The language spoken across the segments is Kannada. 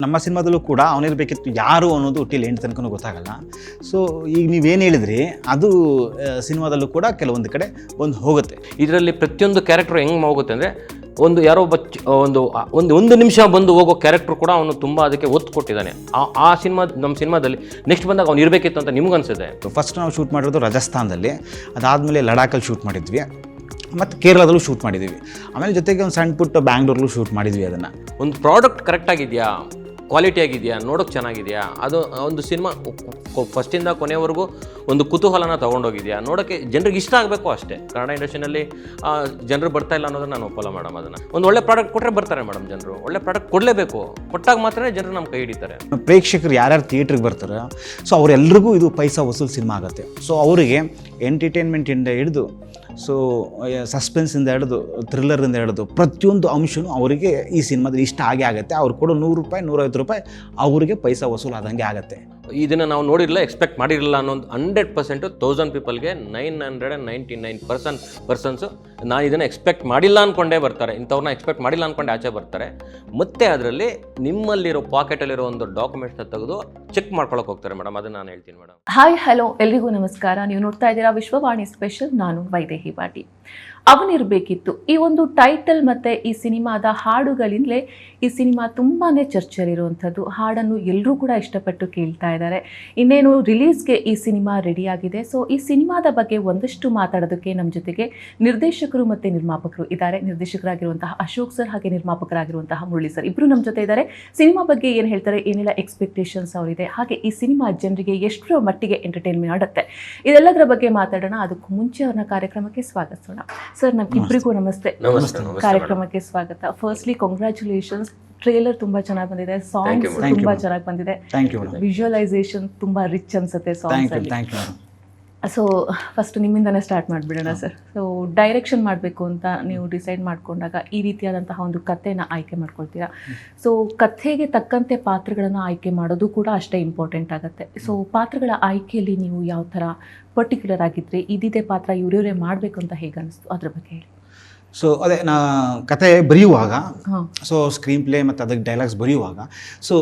ನಮ್ಮ ಸಿನಿಮಾದಲ್ಲೂ ಕೂಡ ಅವನಿರಬೇಕಿತ್ತು ಯಾರು ಅನ್ನೋದು ಟಿಲ್ ಎಂಡ್ ತನಕ ಗೊತ್ತಾಗಲ್ಲ. ಸೊ ಈಗ ನೀವೇನು ಹೇಳಿದ್ರಿ ಅದು ಸಿನಿಮಾದಲ್ಲೂ ಕೂಡ ಕೆಲವೊಂದು ಕಡೆ ಬಂದು ಹೋಗುತ್ತೆ. ಇದರಲ್ಲಿ ಪ್ರತಿಯೊಂದು ಕ್ಯಾರೆಕ್ಟರ್ ಹೆಂಗೆ ಹೋಗುತ್ತೆ ಅಂದರೆ ಒಂದು ಯಾರೋ ಒಂದು ನಿಮಿಷ ಬಂದು ಹೋಗೋ ಕ್ಯಾರೆಕ್ಟರ್ ಕೂಡ ಅವನು ತುಂಬ ಅದಕ್ಕೆ ಒತ್ತು ಕೊಟ್ಟಿದ್ದಾನೆ. ಆ ಸಿನಿಮಾ ನಮ್ಮ ಸಿನಿಮಾದಲ್ಲಿ ನೆಕ್ಸ್ಟ್ ಬಂದಾಗ ಅವ್ನು ಇರಬೇಕಿತ್ತು ಅಂತ ನಿಮ್ಗನ್ಸಿದೆ. ಫಸ್ಟ್ ನಾವು ಶೂಟ್ ಮಾಡಿರೋದು ರಾಜಸ್ಥಾನದಲ್ಲಿ, ಅದಾದಮೇಲೆ ಲಡಾಖಲ್ಲಿ ಶೂಟ್ ಮಾಡಿದ್ವಿ, ಮತ್ತು ಕೇರಳದಲ್ಲೂ ಶೂಟ್ ಮಾಡಿದ್ವಿ, ಆಮೇಲೆ ಜೊತೆಗೆ ಒಂದು ಸಣ್ಣ ಪುಟ್ಟ ಬ್ಯಾಂಗ್ಳೂರಲ್ಲೂ ಶೂಟ್ ಮಾಡಿದ್ವಿ. ಅದನ್ನು ಒಂದು ಪ್ರಾಡಕ್ಟ್ ಕರೆಕ್ಟಾಗಿದೆಯಾ, ಕ್ವಾಲಿಟಿ ಆಗಿದೆಯಾ, ನೋಡೋಕ್ಕೆ ಚೆನ್ನಾಗಿದೆಯಾ, ಅದು ಒಂದು ಸಿನಿಮಾ ಫಸ್ಟಿಂದ ಕೊನೆವರೆಗೂ ಒಂದು ಕುತೂಹಲನ ತೊಗೊಂಡೋಗಿದೆಯಾ, ನೋಡೋಕ್ಕೆ ಜನರಿಗೆ ಇಷ್ಟ ಆಗಬೇಕು ಅಷ್ಟೇ. ಕನ್ನಡ ಇಂಡಸ್ಟ್ರಿನಲ್ಲಿ ಜನರು ಬರ್ತಾ ಇಲ್ಲ ಅನ್ನೋದನ್ನ ನಾನು ಒಪ್ಪಲ್ಲ ಮೇಡಮ್. ಅದನ್ನು ಒಂದು ಒಳ್ಳೆ ಪ್ರಾಡಕ್ಟ್ ಕೊಟ್ಟರೆ ಬರ್ತಾರೆ ಮೇಡಮ್ ಜನರು. ಒಳ್ಳೆ ಪ್ರಾಡಕ್ಟ್ ಕೊಡಲೇಬೇಕು, ಕೊಟ್ಟಾಗ ಮಾತ್ರ ಜನರು ನಮ್ಮ ಕೈ ಹಿಡಿತಾರೆ. ಪ್ರೇಕ್ಷಕರು ಯಾರ್ಯಾರು ಥಿಯೇಟ್ರಿಗೆ ಬರ್ತಾರೆ, ಸೊ ಅವರೆಲ್ಲರಿಗೂ ಇದು ಪೈಸಾ ವಸೂಲು ಸಿನಿಮಾ ಆಗುತ್ತೆ. ಸೊ ಅವರಿಗೆ ಎಂಟರ್ಟೈನ್ಮೆಂಟಿಂದ ಹಿಡಿದು, ಸೊ ಸಸ್ಪೆನ್ಸಿಂದ ಹಿಡಿದು, ಥ್ರಿಲ್ಲರಿಂದ ಹಿಡಿದು ಪ್ರತಿಯೊಂದು ಅಂಶವೂ ಅವರಿಗೆ ಈ ಸಿನಿಮಾದಲ್ಲಿ ಇಷ್ಟ ಆಗೇ ಆಗುತ್ತೆ. ಅವ್ರು ಕೊಡೋ ₹100, ₹150 ಅವರಿಗೆ ಪೈಸಾ ವಸೂಲು ಆದಂಗೆ ಆಗುತ್ತೆ. ಇದನ್ನು ನಾವು ನೋಡಿರಲಿಲ್ಲ, ಎಕ್ಸ್ಪೆಕ್ಟ್ ಮಾಡಿರಲಿಲ್ಲ ಅನ್ನೋದು 100% 1000 ಪೀಪಲ್ಗೆ 999% ನಾನು ಇದನ್ನು ಎಕ್ಸ್ಪೆಕ್ಟ್ ಮಾಡಿಲ್ಲ ಅಂದ್ಕೊಂಡೇ ಬರ್ತಾರೆ. ಇಂಥವ್ರನ್ನ ಎಕ್ಸ್ಪೆಕ್ಟ್ ಮಾಡಿಲ್ಲ ಅಂದ್ಕೊಂಡೆ ಆಚೆ ಬರ್ತಾರೆ. ಮತ್ತು ಅದರಲ್ಲಿ ನಿಮ್ಮಲ್ಲಿರೋ ಪಾಕೆಟಲ್ಲಿರೋ ಒಂದು ಡಾಕ್ಯುಮೆಂಟ್ಸ್ನ ತೆಗೆದು ಚೆಕ್ ಮಾಡ್ಕೊಳಕ್ಕೆ ಹೋಗ್ತಾರೆ ಮೇಡಮ್. ಅದನ್ನು ನಾನು ಹೇಳ್ತೀನಿ ಮೇಡಮ್. ಹಾಯ್ ಹಲೋ ಎಲ್ರಿಗೂ ನಮಸ್ಕಾರ. ನೀವು ನೋಡ್ತಾ ಇದ್ದೀರಾ ವಿಶ್ವವಾಣಿ ಸ್ಪೆಷಲ್. ನಾನು ವೈದೇಹಿ ಪಾಟೀಲ್. ಅವನಿರಬೇಕಿತ್ತು ಈ ಒಂದು ಟೈಟಲ್ ಮತ್ತು ಈ ಸಿನಿಮಾದ ಹಾಡುಗಳಿಂದಲೇ ಈ ಸಿನಿಮಾ ತುಂಬಾ ಚರ್ಚೆಯಲ್ಲಿರುವಂಥದ್ದು. ಹಾಡನ್ನು ಎಲ್ಲರೂ ಕೂಡ ಇಷ್ಟಪಟ್ಟು ಕೇಳ್ತಾ ಇದ್ದಾರೆ. ಇನ್ನೇನು ರಿಲೀಸ್ಗೆ ಈ ಸಿನಿಮಾ ರೆಡಿಯಾಗಿದೆ. ಸೊ ಈ ಸಿನಿಮಾದ ಬಗ್ಗೆ ಒಂದಷ್ಟು ಮಾತಾಡೋದಕ್ಕೆ ನಮ್ಮ ಜೊತೆಗೆ ನಿರ್ದೇಶಕರು ಮತ್ತು ನಿರ್ಮಾಪಕರು ಇದ್ದಾರೆ. ನಿರ್ದೇಶಕರಾಗಿರುವಂತಹ ಅಶೋಕ್ ಸರ್ ಹಾಗೆ ನಿರ್ಮಾಪಕರಾಗಿರುವಂತಹ ಮುರಳಿ ಸರ್ ಇಬ್ಬರು ನಮ್ಮ ಜೊತೆ ಇದ್ದಾರೆ. ಸಿನಿಮಾ ಬಗ್ಗೆ ಏನು ಹೇಳ್ತಾರೆ, ಏನೆಲ್ಲ ಎಕ್ಸ್ಪೆಕ್ಟೇಷನ್ಸ್ ಅವರಿದೆ, ಹಾಗೆ ಈ ಸಿನಿಮಾ ಜನರಿಗೆ ಎಷ್ಟರ ಮಟ್ಟಿಗೆ ಎಂಟರ್ಟೈನ್ಮೆಂಟ್ ಮಾಡುತ್ತೆ, ಇದೆಲ್ಲದರ ಬಗ್ಗೆ ಮಾತಾಡೋಣ. ಅದಕ್ಕೂ ಮುಂಚೆ ಅವ್ರನ್ನ ಕಾರ್ಯಕ್ರಮಕ್ಕೆ ಸ್ವಾಗತಿಸೋಣ. ಸರ್ ಇಬ್ಬರಿಗೂ ನಮಸ್ತೆ. ಕಾರ್ಯಕ್ರಮಕ್ಕೆ ಸ್ವಾಗತ. Firstly congratulations. ಟ್ರೇಲರ್ ತುಂಬಾ ಚೆನ್ನಾಗಿ ಬಂದಿದೆ, ಸಾಂಗ್ಸ್ ತುಂಬಾ ಚೆನ್ನಾಗಿ ಬಂದಿದೆ, ವಿಜುವಲೈಸೇಷನ್ ತುಂಬಾ ರಿಚ್ ಅನ್ಸುತ್ತೆ ಸಾಂಗ್ಸ್ ಅಲ್ಲಿ. ಸೊ ಫಸ್ಟ್ ನಿಮ್ಮಿಂದನೇ ಸ್ಟಾರ್ಟ್ ಮಾಡಿಬಿಡೋಣ ಸರ್. ಸೊ ಡೈರೆಕ್ಷನ್ ಮಾಡಬೇಕು ಅಂತ ನೀವು ಡಿಸೈಡ್ ಮಾಡ್ಕೊಂಡಾಗ ಈ ರೀತಿಯಾದಂತಹ ಒಂದು ಕಥೆನ ಆಯ್ಕೆ ಮಾಡ್ಕೊಳ್ತೀರಾ. ಸೊ ಕಥೆಗೆ ತಕ್ಕಂತೆ ಪಾತ್ರಗಳನ್ನು ಆಯ್ಕೆ ಮಾಡೋದು ಕೂಡ ಅಷ್ಟೇ ಇಂಪಾರ್ಟೆಂಟ್ ಆಗುತ್ತೆ. ಸೊ ಪಾತ್ರಗಳ ಆಯ್ಕೆಯಲ್ಲಿ ನೀವು ಯಾವ ಥರ ಪರ್ಟಿಕ್ಯುಲರ್ ಆಗಿದ್ದರೆ ಇದಿದೆ ಪಾತ್ರ ಇವರೇ ಮಾಡಬೇಕು ಅಂತ ಹೇಗೆ ಅನಿಸ್ತು, ಅದ್ರ ಬಗ್ಗೆ ಹೇಳಿ. ಸೊ ಅದೇ ನಾ ಕತೆ ಬರೆಯುವಾಗ, ಸೊ ಸ್ಕ್ರೀನ್ ಪ್ಲೇ ಮತ್ತು ಅದಕ್ಕೆ ಡೈಲಾಗ್ಸ್ ಬರೆಯುವಾಗ, ಸೊ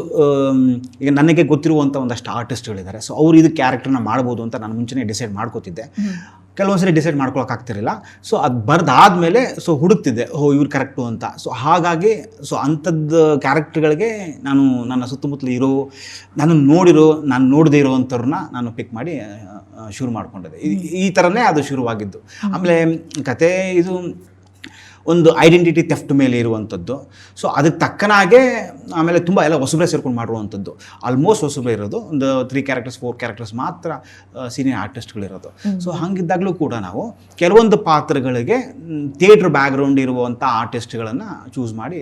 ಈಗ ನನಗೆ ಗೊತ್ತಿರುವಂಥ ಒಂದಷ್ಟು ಆರ್ಟಿಸ್ಟ್ಗಳಿದ್ದಾರೆ. ಸೊ ಅವರು ಇದು ಕ್ಯಾರೆಕ್ಟರ್ನ ಮಾಡ್ಬೋದು ಅಂತ ನಾನು ಮುಂಚೆನೇ ಡಿಸೈಡ್ ಮಾಡ್ಕೋತಿದ್ದೆ. ಕೆಲವೊಂದ್ಸರಿ ಡಿಸೈಡ್ ಮಾಡ್ಕೊಳಕ್ಕೆ ಆಗ್ತಿರಲಿಲ್ಲ. ಸೊ ಅದು ಬರೆದಾದ್ಮೇಲೆ ಸೊ ಹುಡುಕ್ತಿದ್ದೆ, ಇವ್ರು ಕರೆಕ್ಟು ಅಂತ. ಸೊ ಹಾಗಾಗಿ ಸೊ ಅಂಥದ್ದು ಕ್ಯಾರೆಕ್ಟರ್ಗಳಿಗೆ ನಾನು ನನ್ನ ಸುತ್ತಮುತ್ತಲು ಇರೋ, ನಾನು ನೋಡದೇ ಇರೋವಂಥವ್ರನ್ನ ನಾನು ಪಿಕ್ ಮಾಡಿ ಶುರು ಮಾಡ್ಕೊಂಡಿದ್ದೆ. ಈ ಥರನೇ ಅದು ಶುರುವಾಗಿದ್ದು. ಆಮೇಲೆ ಕತೆ ಇದು ಒಂದು ಐಡೆಂಟಿಟಿ ಥೆಫ್ಟ್ ಮೇಲೆ ಇರುವಂಥದ್ದು. ಸೊ ಅದಕ್ಕೆ ತಕ್ಕನಾಗೆ ಆಮೇಲೆ ತುಂಬ ಎಲ್ಲ ಹೊಸಬ್ರೆ ಸೇರ್ಕೊಂಡು ಮಾಡಿರುವಂಥದ್ದು. ಆಲ್ಮೋಸ್ಟ್ ಹೊಸಬ್ರೆ ಇರೋದು ಒಂದು 3 ಕ್ಯಾರೆಕ್ಟರ್ಸ್ 4 ಕ್ಯಾರೆಕ್ಟರ್ಸ್ ಮಾತ್ರ ಸೀನಿಯರ್ ಆರ್ಟಿಸ್ಟ್ಗಳಿರೋದು. ಸೊ ಹಾಗಿದ್ದಾಗಲೂ ಕೂಡ ನಾವು ಕೆಲವೊಂದು ಪಾತ್ರಗಳಿಗೆ ಥಿಯೇಟ್ರ್ ಬ್ಯಾಕ್ಗ್ರೌಂಡ್ ಇರುವಂಥ ಆರ್ಟಿಸ್ಟ್ಗಳನ್ನು ಚೂಸ್ ಮಾಡಿ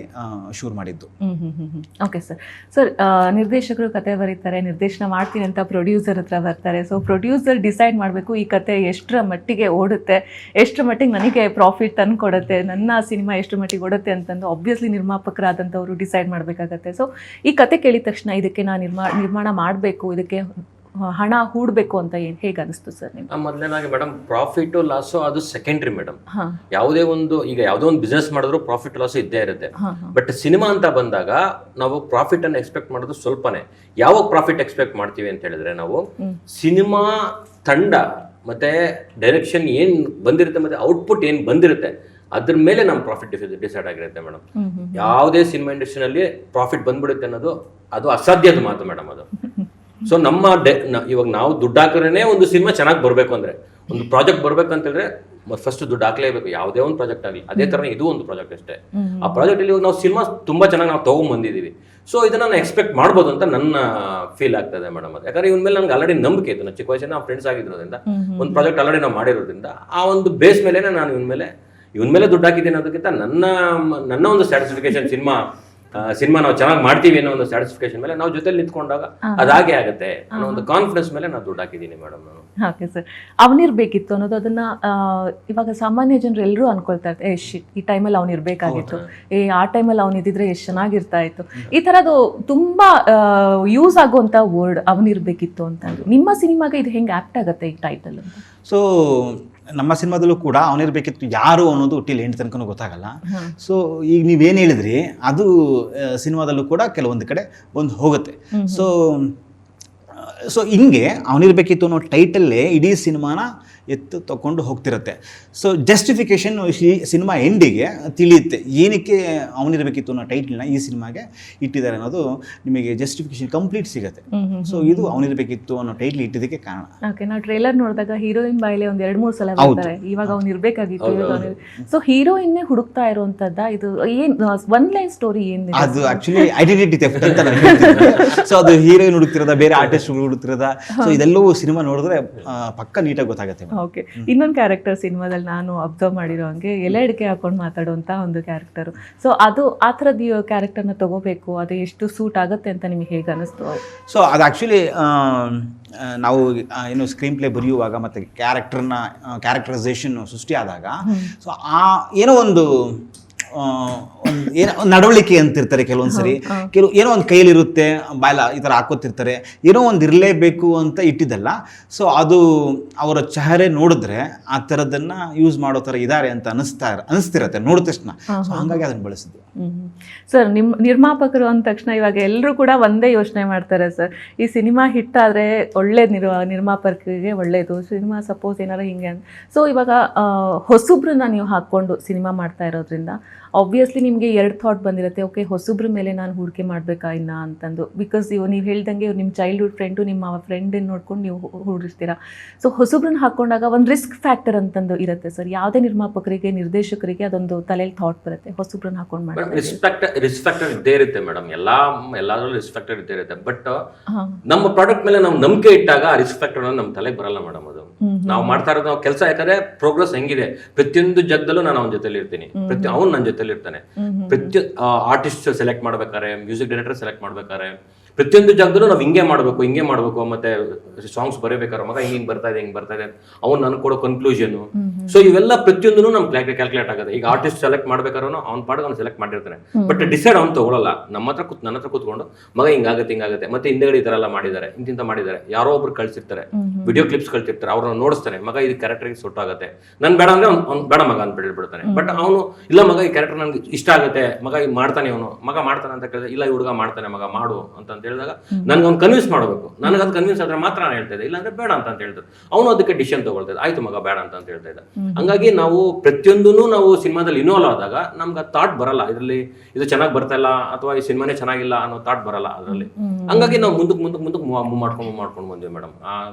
ಶುರು ಮಾಡಿದ್ದು. Okay sir. ಸರ್ ನಿರ್ದೇಶಕರು ಕತೆ ಬರೀತಾರೆ, ನಿರ್ದೇಶನ ಮಾಡ್ತೀನಿ ಅಂತ ಪ್ರೊಡ್ಯೂಸರ್ ಹತ್ರ ಬರ್ತಾರೆ. ಸೊ ಪ್ರೊಡ್ಯೂಸರ್ ಡಿಸೈಡ್ ಮಾಡಬೇಕು ಈ ಕತೆ ಎಷ್ಟರ ಮಟ್ಟಿಗೆ ಓಡುತ್ತೆ, ಎಷ್ಟರ ಮಟ್ಟಿಗೆ ನನಗೆ ಪ್ರಾಫಿಟ್ ತಂದು ಕೊಡುತ್ತೆ, ನನ್ನ ಸಿನಿಮಾ ಎಷ್ಟು ಮಟ್ಟಿಗೆ ಓಡುತ್ತೆ ಅಂತಂದು ಆಬ್ವಿಯಸ್ಲಿ ನಿರ್ಮಾಪಕರಾದಂಥವರು ಡಿಸೈಡ್ ಮಾಡಬೇಕಾಗತ್ತೆ. ಸೊ ಈ ಕತೆ ಕೇಳಿದ ತಕ್ಷಣ ಇದಕ್ಕೆ ನಾನು ನಿರ್ಮಾಣ ಮಾಡಬೇಕು, ಇದಕ್ಕೆ ಹಣ ಹೂಡಬೇಕು ಅಂತ ಹೇಗೆ ಅನಿಸ್ತು ಸರ್ ನಿಮ್ಗೆ? ಮೊದಲನೇದಾಗಿ ಮೇಡಮ್, ಪ್ರಾಫಿಟು ಲಾಸು ಅದು ಸೆಕೆಂಡ್ರಿ ಮೇಡಮ್. ಯಾವುದೇ ಒಂದು ಬಿಸ್ನೆಸ್ ಮಾಡಿದ್ರು ಪ್ರಾಫಿಟ್ ಲಾಸ್ ಇದ್ದೇ ಇರುತ್ತೆ. ಬಟ್ ಸಿನಿಮಾ ಅಂತ ಬಂದಾಗ ನಾವು ಪ್ರಾಫಿಟ್ ಅನ್ನು ಎಕ್ಸ್ಪೆಕ್ಟ್ ಮಾಡೋದು ಸ್ವಲ್ಪನೇ. ಯಾವಾಗ ಪ್ರಾಫಿಟ್ ಎಕ್ಸ್ಪೆಕ್ಟ್ ಮಾಡ್ತೀವಿ ಅಂತ ಹೇಳಿದ್ರೆ, ನಾವು ಸಿನಿಮಾ ತಂಡ ಮತ್ತೆ ಡೈರೆಕ್ಷನ್ ಏನ್ ಬಂದಿರುತ್ತೆ ಮತ್ತೆ ಔಟ್ಪುಟ್ ಏನ್ ಬಂದಿರುತ್ತೆ ಅದ್ರ ಮೇಲೆ ನಮ್ಮ ಪ್ರಾಫಿಟ್ ಡಿಸೈಡ್ ಆಗಿರುತ್ತೆ ಮೇಡಮ್. ಯಾವುದೇ ಸಿನಿಮಾ ಇಂಡಸ್ಟ್ರಿನಲ್ಲಿ ಪ್ರಾಫಿಟ್ ಬಂದ್ಬಿಡುತ್ತೆ ಅನ್ನೋದು ಅದು ಅಸಾಧ್ಯದ ಮಾತು ಮೇಡಮ್. ಅದು ಸೊ ಇವಾಗ ನಾವು ದುಡ್ಡು ಹಾಕಿದ್ರೆ ಒಂದು ಸಿನಿಮಾ ಚೆನ್ನಾಗಿ ಬರಬೇಕು ಅಂದ್ರೆ, ಒಂದು ಪ್ರಾಜೆಕ್ಟ್ ಬರ್ಬೇಕಂತ ಹೇಳಿದ್ರೆ ಫಸ್ಟ್ ದುಡ್ಡು ಹಾಕ್ಲೇಬೇಕು, ಯಾವುದೇ ಒಂದು ಪ್ರಾಜೆಕ್ಟ್ ಆಗಲಿ. ಅದೇ ತರ ಇದು ಒಂದು ಪ್ರಾಜೆಕ್ಟ್ ಅಷ್ಟೇ. ಆ ಪ್ರಾಜೆಕ್ಟ್ ಅಲ್ಲಿ ನಾವು ಸಿನಿಮಾ ತುಂಬಾ ಚೆನ್ನಾಗಿ ನಾವು ತಗೊಂಡ್ ಬಂದಿದ್ದೀವಿ. ಸೊ ಇದನ್ನ ನಾನು ಎಕ್ಸ್ಪೆಕ್ಟ್ ಮಾಡ್ಬೋದು ಅಂತ ನನ್ನ ಫೀಲ್ ಆಗ್ತದೆ ಮೇಡಮ್. ಅದು ಯಾಕಂದ್ರೆ ಇವನ್ ಮೇಲೆ ನನಗೆ ಆಲ್ರೆಡಿ ನಂಬಿಕೆ ಇತ್ತು. ನಾನು ಚಿಕ್ಕ ವಯಸ್ಸಿನ ನಾವು ಫ್ರೆಂಡ್ಸ್ ಆಗಿರೋದ್ರಿಂದ, ಒಂದು ಪ್ರಾಜೆಕ್ಟ್ ಆಲ್ರೆಡಿ ನಾವು ಮಾಡಿರೋದ್ರಿಂದ ಆ ಒಂದು ಬೇಸ್ ಮೇಲೆ ನಾನು ಇವನ್ ಮೇಲೆ ದುಡ್ಡು ಹಾಕಿದ್ದೇನೆ ಅನ್ನೋದಕ್ಕಿಂತ ನನ್ನ ಒಂದು ಸ್ಯಾಟಿಸ್ಫಿಕೇಶನ್, ಸಿನಿಮಾ ನಾವು ಚೆನ್ನಾಗಿ ಮಾಡ್ತೀವಿ ಅನ್ನೋ ಒಂದು ಸ್ಯಾಟಿಸ್ಫಿಕೇಶನ್ ಮೇಲೆ ನಾವು ಜೊತೆಲಿ ನಿಂತ್ಕೊಂಡಾಗ ಅದಾಗೆ ಆಗುತ್ತೆ ಅನ್ನೋ ಒಂದು ಕಾನ್ಫಿಡೆನ್ಸ್ ಮೇಲೆ ನಾನು ದುಡ್ಡು ಹಾಕಿದ್ದೀನಿ ಮೇಡಮ್ ನಾನು. Okay sir. ಅವನಿರ್ಬೇಕಿತ್ತು ಅನ್ನೋದು ಅದನ್ನ ಇವಾಗ ಸಾಮಾನ್ಯ ಜನರು ಎಲ್ಲರೂ ಅನ್ಕೊಳ್ತಾ ಇರ್ತಾರೆ, ಈ ಟೈಮಲ್ಲಿ ಅವ್ನು ಇರ್ಬೇಕಾಗಿತ್ತು, ಆ ಟೈಮಲ್ಲಿ ಅವ್ನು ಇದ್ದಿದ್ರೆ ಎಷ್ಟು ಚೆನ್ನಾಗಿರ್ತಾ ಇತ್ತು. ಈ ಥರದ್ದು ತುಂಬಾ ಯೂಸ್ ಆಗುವಂಥ ವರ್ಡ್ ಅವನಿರ್ಬೇಕಿತ್ತು ಅಂತ. ನಿಮ್ಮ ಸಿನಿಮಾಗೆ ಇದು ಹೆಂಗೆ ಆ್ಯಕ್ಟ್ ಆಗುತ್ತೆ ಈ ಟೈಟಲ್ ಅಂತ? ಸೊ ನಮ್ಮ ಸಿನಿಮಾದಲ್ಲೂ ಕೂಡ ಅವನಿರ್ಬೇಕಿತ್ತು ಯಾರು ಅನ್ನೋದು ಟಿಲ್ ಎಂಡ್ ತನಕ ಗೊತ್ತಾಗಲ್ಲ. ಸೊ ಈಗ ನೀವೇನು ಹೇಳಿದ್ರಿ ಅದು ಸಿನಿಮಾದಲ್ಲೂ ಕೂಡ ಕೆಲವೊಂದು ಕಡೆ ಒಂದು ಹೋಗುತ್ತೆ. ಸೊ ಹಿಂಗೆ ಅವನಿರ್ಬೇಕಿತ್ತು ಅನ್ನೋ ಟೈಟಲ್ಲೇ ಇಡೀ ಸಿನಿಮಾನ ಎತ್ತು ತಗೊಂಡು ಹೋಗ್ತಿರುತ್ತೆ. ಸೊ ಜಸ್ಟಿಫಿಕೇಶನ್ ಈ ಸಿನಿಮಾ ಎಂಡಿಗೆ ತಿಳಿಯುತ್ತೆ ಏನಕ್ಕೆ ಅವನಿರಬೇಕಿತ್ತು ಅನ್ನೋ ಟೈಟಲ್ನ ಈ ಸಿನಿಮಾಗೆ ಇಟ್ಟಿದ್ದಾರೆ ಅನ್ನೋದು ನಿಮಗೆ ಜಸ್ಟಿಫಿಕೇಶನ್ ಕಂಪ್ಲೀಟ್ ಸಿಗುತ್ತೆ. ಸೊ ಇದು ಅವನಿರಬೇಕಿತ್ತು ಅನ್ನೋ ಟೈಟ್ಲ್ ಇಟ್ಟಿದ್ದಕ್ಕೆ ಕಾರಣ. ಓಕೆ, ನಾವು ಟ್ರೇಲರ್ ನೋಡಿದಾಗ ಹೀರೋಯಿನ್ ಬಾಯಿಲೆ ಒಂದ್ 2-3 ಸಲ ಬರ್ತಾರೆ, ಇವಾಗ ಅವ್ನು ಇರ್ಬೇಕಾಗಿತ್ತು. ಸೊ ಹೀರೋಯಿನ್ನೇ ಹುಡುಕ್ತಾ ಇರುವಂತದ್ದ ಇದು ಏನ್ ಒನ್ ಲೈನ್ ಸ್ಟೋರಿ ಏನ್ ಅದು ಆಕ್ಚುಲಿ ಐಡೆಂಟಿಟಿ ಥೆಫ್ಟ್ ಅಂತ ನಾನು ಹೇಳ್ತೀನಿ. ಸೊ ಅದು ಹೀರೋಯಿನ್ ಹುಡುಕ್ತಿರೋದ, ಬೇರೆ ಆರ್ಟಿಸ್ಟ್ ಹುಡುಕ್ತಿರೋದ, ಸೊ ಇದೆಲ್ಲವೂ ಸಿನಿಮಾ ನೋಡಿದ್ರೆ ಪಕ್ಕ ನೀಟಾಗಿ ಗೊತ್ತಾಗುತ್ತೆ. ಓಕೆ, ಇನ್ನೊಂದು ಕ್ಯಾರೆಕ್ಟರ್ ಸಿನಿಮಾದಲ್ಲಿ ನಾನು ಅಬ್ಸರ್ವ್ ಮಾಡಿರೋ ಹಂಗೆ ಎಲೆ ಅಡಿಕೆ ಹಾಕೊಂಡು ಮಾತಾಡುವಂಥ ಒಂದು ಕ್ಯಾರೆಕ್ಟರು. ಸೊ ಅದು ಆ ಥರದ್ದು ಕ್ಯಾರೆಕ್ಟರ್ನ ತಗೋಬೇಕು, ಅದು ಎಷ್ಟು ಸೂಟ್ ಆಗುತ್ತೆ ಅಂತ ನಿಮಗೆ ಹೇಗೆ ಅನ್ನಿಸ್ತು? ಸೊ ಅದು ಆ್ಯಕ್ಚುಲಿ ನಾವು ಏನು ಸ್ಕ್ರೀನ್ ಪ್ಲೇ ಬರೆಯುವಾಗ ಮತ್ತು ಕ್ಯಾರೆಕ್ಟರೈಸೇಷನ್ ಸೃಷ್ಟಿ ಆದಾಗ ಸೊ ಆ ಏನೋ ಒಂದು ಏನೋ ನಡವಳಿಕೆ ಅಂತಿರ್ತಾರೆ ಕೆಲವೊಂದ್ಸರಿ, ಏನೋ ಒಂದು ಕೈಲಿರುತ್ತೆ, ಬಾಯ್ಲ ಈ ಥರ ಹಾಕೋತಿರ್ತಾರೆ, ಏನೋ ಒಂದು ಇರಲೇಬೇಕು ಅಂತ ಇಟ್ಟಿದ್ದಲ್ಲ. ಸೊ ಅದು ಅವರ ಚಹರೆ ನೋಡಿದ್ರೆ ಆ ಥರದನ್ನು ಯೂಸ್ ಮಾಡೋ ಥರ ಇದ್ದಾರೆ ಅಂತ ಅನಿಸ್ತಿರತ್ತೆ ನೋಡಿದ ತಕ್ಷಣ. ಸೊ ಹಾಗಾಗಿ ಅದನ್ನು ಬಳಸಿದ್ವಿ. ಸರ್, ನಿರ್ಮಾಪಕರು ಅಂದ ತಕ್ಷಣ ಇವಾಗ ಎಲ್ಲರೂ ಕೂಡ ಒಂದೇ ಯೋಚನೆ ಮಾಡ್ತಾರೆ ಸರ್, ಈ ಸಿನಿಮಾ ಹಿಟ್ ಆದರೆ ಒಳ್ಳೇದು, ನಿರ್ಮಾಪಕರಿಗೆ ಒಳ್ಳೇದು, ಸಿನಿಮಾ ಸಪೋಸ್ ಏನಾರು ಹಿಂಗೆ. ಸೊ ಇವಾಗ ಹೊಸಬ್ರನ್ನ ನೀವು ಹಾಕ್ಕೊಂಡು ಸಿನಿಮಾ ಮಾಡ್ತಾ ಇರೋದ್ರಿಂದ ಆಬ್ವಿಯಸ್ಲಿ ನಿಮಗೆ 2 ಥಾಟ್ ಬಂದಿರುತ್ತೆ. ಓಕೆ, ಹೊಸಬ್ರ ಮೇಲೆ ನಾನು ಹೂಡಿಕೆ ಮಾಡಬೇಕಾ ಇನ್ನ ಅಂತಂದು, ಬಿಕಾಸ್ ನೀವು ಹೇಳ್ದಂಗೆ ನಿಮ್ಮ ಚೈಲ್ಡ್ಹುಡ್ ಫ್ರೆಂಡು, ನಿಮ್ಮ ಫ್ರೆಂಡನ್ನು ನೋಡ್ಕೊಂಡು ನೀವು ಹೂಡಿಸ್ತೀರಾ. ಸೊ ಹೊಸಬ್ರನ್ನ ಹಾಕ್ಕೊಂಡಾಗ ಒಂದು ರಿಸ್ಕ್ ಫ್ಯಾಕ್ಟರ್ ಅಂತಂದು ಇರುತ್ತೆ ಸರ್. ಯಾವುದೇ ನಿರ್ಮಾಪಕರಿಗೆ, ನಿರ್ದೇಶಕರಿಗೆ ಅದೊಂದು ತಲೆಯಲ್ಲಿ ಥಾಟ್ ಬರುತ್ತೆ, ಹೊಸಬ್ರನ್ನ ಹಾಕೊಂಡು ಮಾಡಿ. ರಿಸ್ಕ್ ಫ್ಯಾಕ್ಟರ್ ಇದ್ದೇ ಇರುತ್ತೆ ಮೇಡಮ್, ಎಲ್ಲಾದ್ರಲ್ಲೂ ರಿಸ್ಕ್ ಫ್ಯಾಕ್ಟರ್ ಇದ್ದೇ ಇರುತ್ತೆ. ಬಟ್ ನಮ್ಮ ಪ್ರಾಡಕ್ಟ್ ಮೇಲೆ ನಾವು ನಂಬಿಕೆ ಇಟ್ಟಾಗ ಆ ರಿಸ್ಕ್ ಫ್ಯಾಕ್ಟರ್ ನಮ್ಮ ತಲೆಗೆ ಬರಲ್ಲ ಮೇಡಮ್. ಅದು ನಾವು ಮಾಡ್ತಾ ಇರೋದು ನಾವು ಕೆಲಸ, ಯಾಕಂದ್ರೆ ಪ್ರೋಗ್ರೆಸ್ ಹೆಂಗಿದೆ, ಪ್ರತಿಯೊಂದು ಜಾಗದಲ್ಲೂ ನಾನು ಅವನ ಜೊತೆಲಿ ಇರ್ತೀನಿ, ಅವ್ನು ನನ್ನ ಜೊತೆಲಿ ಇರ್ತಾನೆ. ಪ್ರತಿ ಆರ್ಟಿಸ್ಟ್ ಸೆಲೆಕ್ಟ್ ಮಾಡ್ಬೇಕಾರೆ, ಮ್ಯೂಸಿಕ್ ಡೈರೆಕ್ಟರ್ ಸೆಲೆಕ್ಟ್ ಮಾಡ್ಬೇಕಾರೆ, ಪ್ರತಿಯೊಂದು ಜಾಗದಲ್ಲೂ ನಾವು ಹಿಂಗೆ ಮಾಡಬೇಕು ಮತ್ತೆ ಸಾಂಗ್ಸ್ ಬರೀಬೇಕಾದ್ರೆ ಮಗ ಹಿಂಗೆ ಬರ್ತಾ ಇದೆ ಅವ್ನು ನನಗೆ ಕೊಡೋ ಕನ್ಕ್ಲೂಷನ್. ಸೊ ಇವೆಲ್ಲ ಪ್ರತಿಯೊಂದೂ ನಮ್ಗೆ ಕ್ಯಾಲ್ಕುಲೇಟ್ ಆಗುತ್ತೆ. ಈಗ ಆರ್ಟಿಸ್ಟ್ ಸೆಲೆಕ್ಟ್ ಮಾಡ್ಬೇಕಾದ್ರೂ ಅವ್ನ ಪಾಡಿಗೆ ಅವ್ನು ಸೆಲೆಕ್ಟ್ ಮಾಡಿರ್ತಾನೆ, ಬಟ್ ಡಿಸೈಡ್ ಅವ್ನು ತಗೊಳ್ಳಲ್ಲ. ನನ್ನ ಹತ್ರ ಕೂತ್ಕೊಂಡು ಮಗ ಹಿಂಗಾಗುತ್ತೆ ಮತ್ತೆ ಹಿಂದೆಗಡೆ ಈ ತರ ಎಲ್ಲ ಮಾಡಿದ್ದಾರೆ, ಇಂತಿಂತ ಮಾಡಿದ್ದಾರೆ, ಯಾರೋ ಒಬ್ರು ಕಳ್ಸಿರ್ತಾರೆ, ವಿಡಿಯೋ ಕ್ಲಿಪ್ಸ್ ಕಳ್ಸಿರ್ತಾರೆ, ಅವ್ರನ್ನ ನೋಡಿಸ್ತಾನೆ, ಮಗ ಇದು ಕ್ಯಾರೆಕ್ಟರ್ಗೆ ಸೂಟ್ ಆಗುತ್ತೆ, ನನ್ ಬೇಡ ಅಂದ್ರೆ ಅವ್ನು ಬೇಡ ಮಗ ಅಂತ ಬಿಡ್ತಾನೆ. ಬಟ್ ಅವನು ಇಲ್ಲ ಮಗ ಈ ಕ್ಯಾರೆಕ್ಟರ್ ನನ್ಗೆ ಇಷ್ಟ ಆಗುತ್ತೆ, ಮಗ ಈಗ ಮಾಡ್ತಾನೆ, ಮಗ ಮಾಡ್ತಾನೆ ಅಂತ ಕೇಳಿದ್ರೆ ಇಲ್ಲ ಈ ಹುಡುಗ ಮಾಡ್ತಾನೆ ಮಗ ಮಾಡು ಅಂತ ಹೇಳಿದಾಗ ನನ್ಗೆ ಅವ್ನು ಕನ್ವಿನ್ಸ್ ಮಾಡಬೇಕು. ನನಗೆ ಅದು ಕನ್ವಿನ್ಸ್ ಆದ್ರೆ ಮಾತ್ರ ನಾನು ಹೇಳ್ತಾ ಇದ್ದೆ, ಇಲ್ಲಾಂದ್ರೆ ಬೇಡ ಅಂತ ಹೇಳ್ತಾರೆ. ಅವನು ಅದಕ್ಕೆ ಡಿಸಿಷನ್ ತಗೊಳ್ತಾ ಇದ್ದ, ಆಯ್ತು ಮಗ ಬೇಡ ಅಂತ ಹೇಳ್ತಾ ಇದ್ದ. ಹಂಗಾಗಿ ನಾವು ಪ್ರತಿಯೊಂದೂ ನಾವು ಸಿನಿಮಾದಲ್ಲಿ ಇನ್ವಾಲ್ವ್ ಆದಾಗ ನಮ್ಗೆ ಆ ಥಾಟ್ ಬರಲ್ಲ, ಇದರಲ್ಲಿ ಇದು ಚೆನ್ನಾಗಿ ಬರ್ತಾ ಇಲ್ಲ ಅಥವಾ ಈ ಸಿನಿಮಾನೇ ಚೆನ್ನಾಗಿಲ್ಲ ಅನ್ನೋ ಥಾಟ್ ಬರಲ್ಲ ಅದರಲ್ಲಿ. ಹಂಗಾಗಿ ನಾವು ಮುಂದಕ್ಕೆ ಮೂವ್ ಮಾಡ್ಕೊಂಡು ಬಂದ್ವಿ ಮೇಡಮ್.